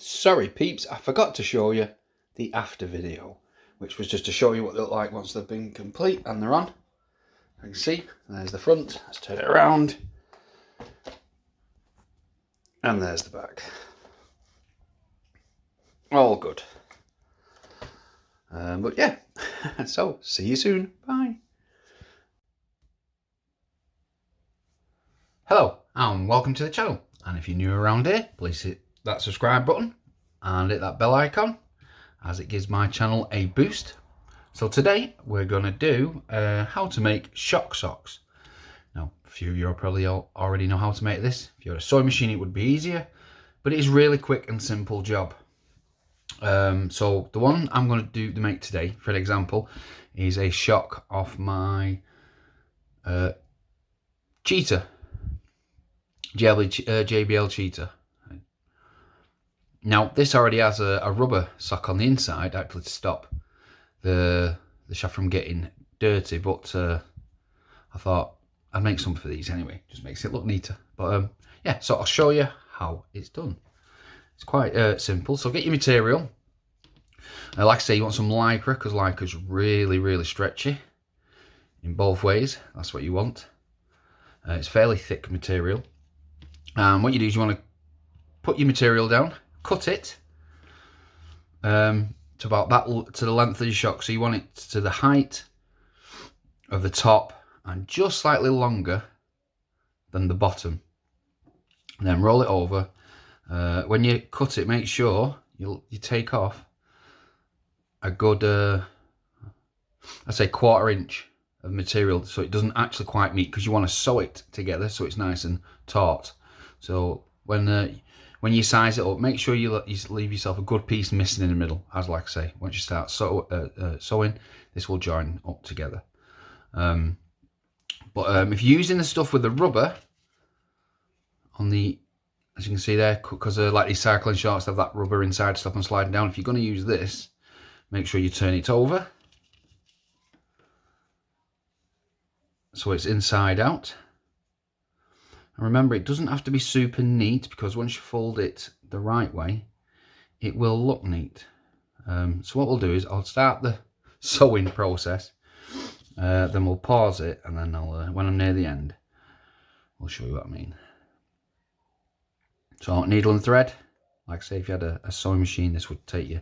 Sorry peeps, I forgot to show you the after video, which was just to show you what they look like once they've been complete and they're on. You can see, there's the front, let's turn it around, and there's the back. All good. But yeah, so see you soon, bye. Hello and welcome to the channel, and if you're new around here, please hit that subscribe button and hit that bell icon, as it gives my channel a boost. So today we're going to do how to make shock socks. Now, a few of you probably already know how to make this. If you're a sewing machine, it would be easier, but it is really quick and simple job. So the one I'm going to make today, for an example, is a shock off my cheetah, JBL cheetah. Now this already has a rubber sock on the inside, actually, to stop the shaft from getting dirty, but I thought I'd make some for these anyway, just makes it look neater. But yeah, so I'll show you how it's done. It's quite simple. So get your material. Like I say, you want some lycra, because lycra's really stretchy in both ways. That's what you want. It's fairly thick material. And what you do is you want to put your material down, cut it to about that, to the length of your shock. So you want it to the height of the top and just slightly longer than the bottom. And then roll it over. When you cut it, make sure you take off a good, I'd say 1/4 inch of material, so it doesn't actually quite meet, because you want to sew it together so it's nice and taut. So when you size it up, make sure you leave yourself a good piece missing in the middle. As like I say, once you start sewing, this will join up together. If you're using the stuff with the rubber on the, as you can see there, because like these cycling shorts have that rubber inside to stop them sliding down, if you're going to use this, make sure you turn it over so it's inside out. And remember, it doesn't have to be super neat, because once you fold it the right way, it will look neat. So what we'll do is I'll start the sewing process, then we'll pause it, and then when I'm near the end, I'll show you what I mean. So needle and thread. Like I say, if you had a sewing machine, this would take you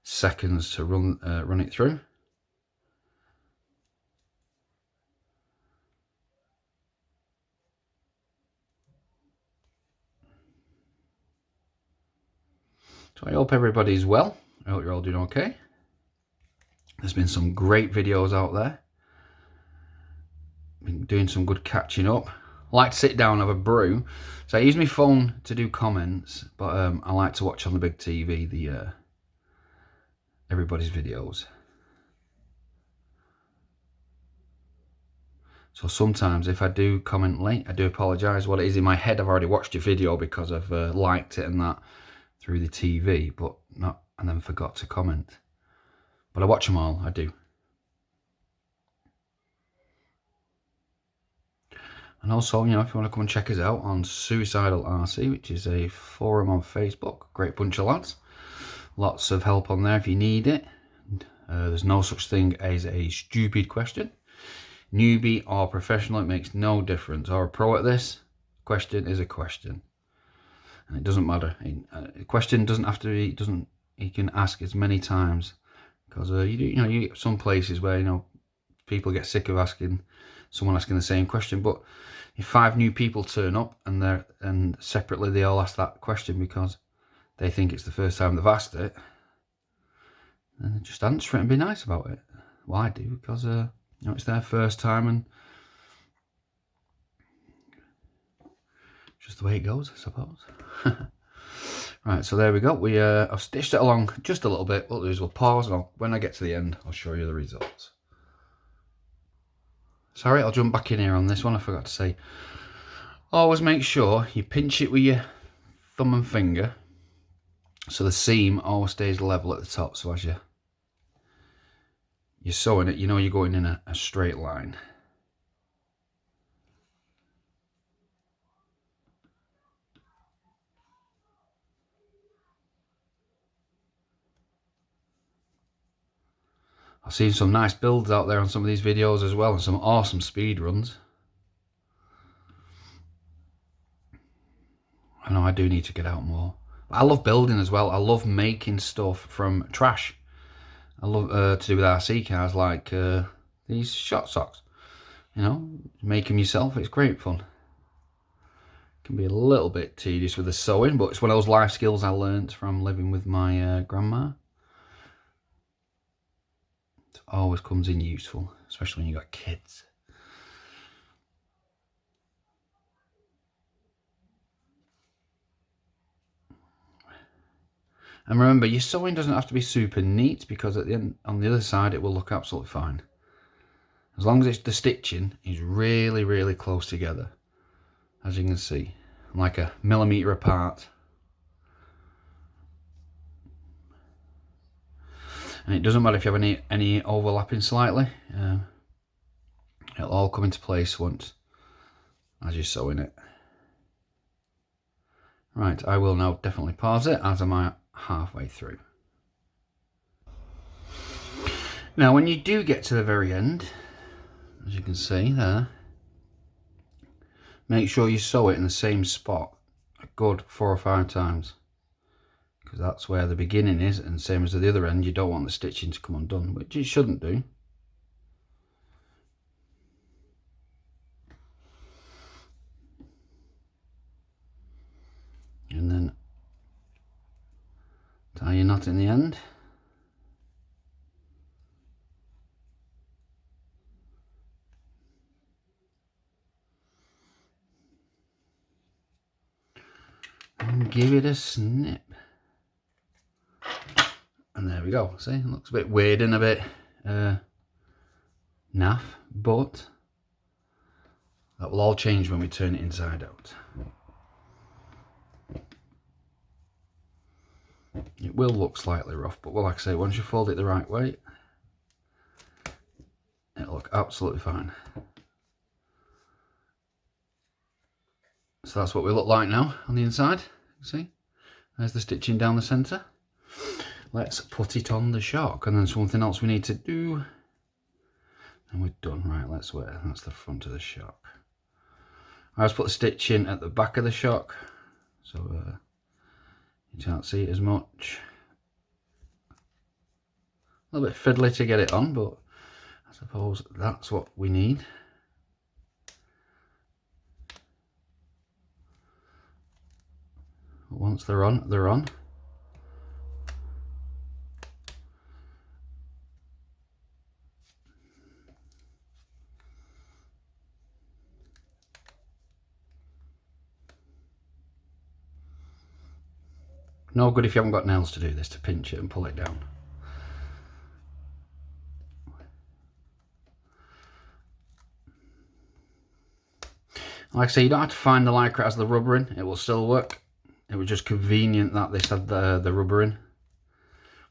seconds to run it through. So I hope everybody's well. I hope you're all doing okay. There's been some great videos out there. Been doing some good catching up. I like to sit down and have a brew. So I use my phone to do comments, but I like to watch on the big TV everybody's videos. So sometimes if I do comment late, I do apologise. What it is, in my head, I've already watched your video because I've liked it and that through the TV, and then forgot to comment. But I watch them all, I do. And also, you know, if you want to come and check us out on Suicidal RC, which is a forum on Facebook, great bunch of lads. Lots of help on there if you need it. There's no such thing as a stupid question. Newbie or professional, it makes no difference. Or a pro at this, question is a question. And it doesn't matter. A question doesn't have to be, you can ask as many times, because you get some places where, you know, people get sick of someone asking the same question. But if 5 new people turn up and separately they all ask that question because they think it's the first time they've asked it, then just answer it and be nice about it. Well, I do, because you know, it's their first time, and just the way it goes, I suppose. Right, so there we go. I've stitched it along just a little bit. What we'll do is we'll pause, and when I get to the end, I'll show you the results. Sorry, I'll jump back in here on this one. I forgot to say, always make sure you pinch it with your thumb and finger, so the seam always stays level at the top. So as you're sewing it, you know you're going in a straight line. I've seen some nice builds out there on some of these videos as well, and some awesome speed runs. I know I do need to get out more. But I love building as well. I love making stuff from trash. I love to do with RC cars, like these shot socks. You know, make them yourself. It's great fun. Can be a little bit tedious with the sewing, but it's one of those life skills I learnt from living with my grandma. It always comes in useful, especially when you got kids. And remember, your sewing doesn't have to be super neat, because at the end, on the other side, it will look absolutely fine. As long as the stitching is really, really close together, as you can see, like a millimetre apart. And it doesn't matter if you have any overlapping slightly. It'll all come into place once as you're sewing it. Right, I will now definitely pause it as I'm halfway through. Now, when you do get to the very end, as you can see there, make sure you sew it in the same spot a good 4 or 5 times, because that's where the beginning is, and same as at the other end, you don't want the stitching to come undone, which it shouldn't do. And then tie your knot in the end. And give it a snip. And there we go. See, it looks a bit weird and a bit naff, but that will all change when we turn it inside out. It will look slightly rough, but like I say, once you fold it the right way, it'll look absolutely fine. So that's what we look like now on the inside. See, there's the stitching down the centre. Let's put it on the shock, and then something else we need to do, and we're done. Right, let's wait. That's the front of the shock. I just put the stitch in at the back of the shock, so you can't see it as much. A little bit fiddly to get it on, but I suppose that's what we need. But once they're on, they're on. No good if you haven't got nails to do this, to pinch it and pull it down. Like I say, you don't have to find the lycra as the rubber in, it will still work. It was just convenient that this had the rubber in,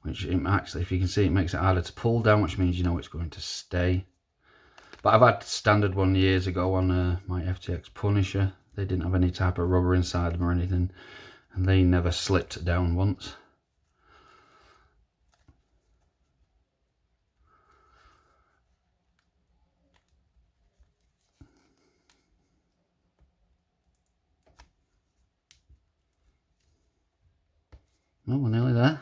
which it actually, if you can see, it makes it harder to pull down, which means you know it's going to stay. But I've had standard one years ago on my FTX Punisher. They didn't have any type of rubber inside them or anything, and they never slipped down once. Oh, we're nearly there.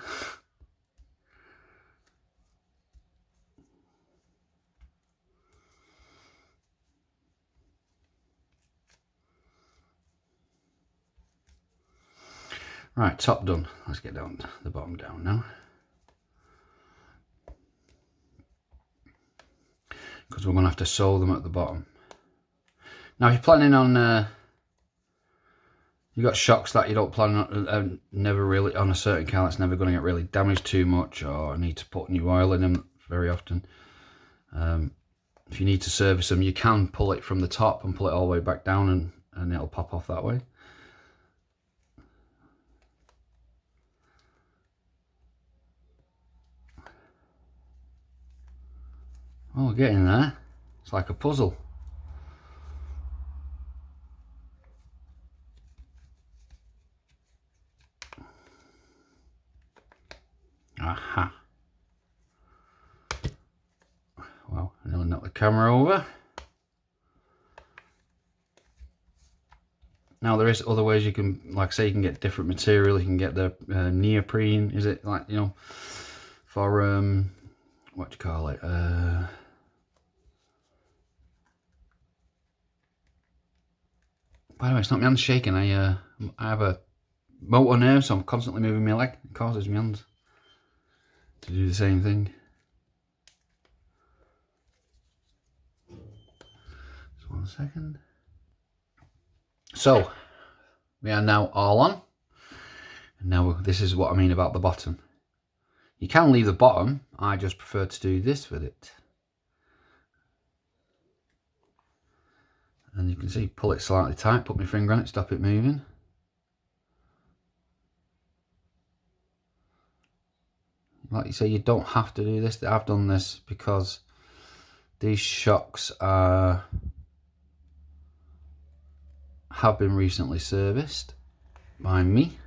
Right, top done. Let's get down the bottom down now, because we're going to have to sew them at the bottom. Now, if you're planning on you got shocks that you don't plan on, never really, on a certain car that's never going to get really damaged too much, or need to put new oil in them very often. If you need to service them, you can pull it from the top and pull it all the way back down, and it'll pop off that way. Oh, we're getting there. It's like a puzzle. Aha. And I'll knock the camera over. Now there is other ways you can, like I say, you can get different material. You can get the neoprene, is it, like, you know, for what do you call it? By the way, it's not my hands shaking. I have a motor nerve, so I'm constantly moving my leg. It causes my hands to do the same thing. Just 1 second. So we are now all on. And now this is what I mean about the bottom. You can leave the bottom. I just prefer to do this with it. And you can see, pull it slightly tight, put my finger on it, stop it moving. Like you say, you don't have to do this. I've done this because these shocks have been recently serviced by me.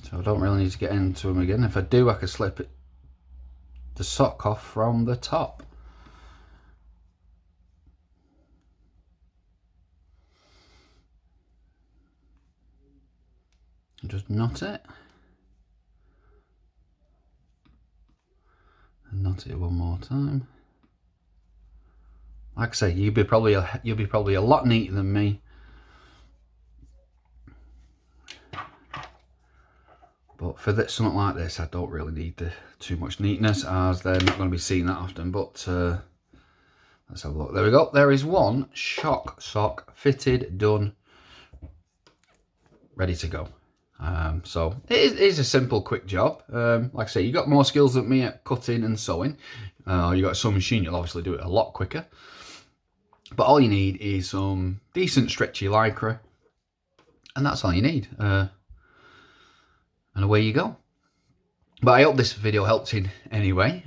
So I don't really need to get into them again. If I do, I can slip it, the sock off from the top. And just knot it. And knot it one more time. Like I say, you'll be probably a lot neater than me. But for something like this, I don't really need too much neatness, as they're not going to be seen that often. But let's have a look. There we go. There is one shock sock fitted, done, ready to go. So it is a simple, quick job. Like I say, you got more skills than me at cutting and sewing. You got a sewing machine, you'll obviously do it a lot quicker. But all you need is some decent stretchy lycra, and that's all you need. And away you go. But I hope this video helped in anyway.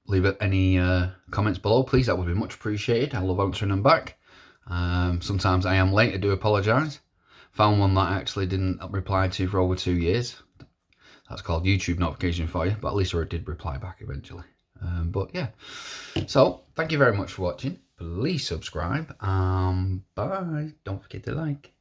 Leave any comments below, please. That would be much appreciated. I love answering them back. Sometimes I am late, I do apologise. Found one that I actually didn't reply to for over 2 years. That's called YouTube notification for you, but at least I did reply back eventually. But yeah, so thank you very much for watching. Please subscribe. Bye. Don't forget to like.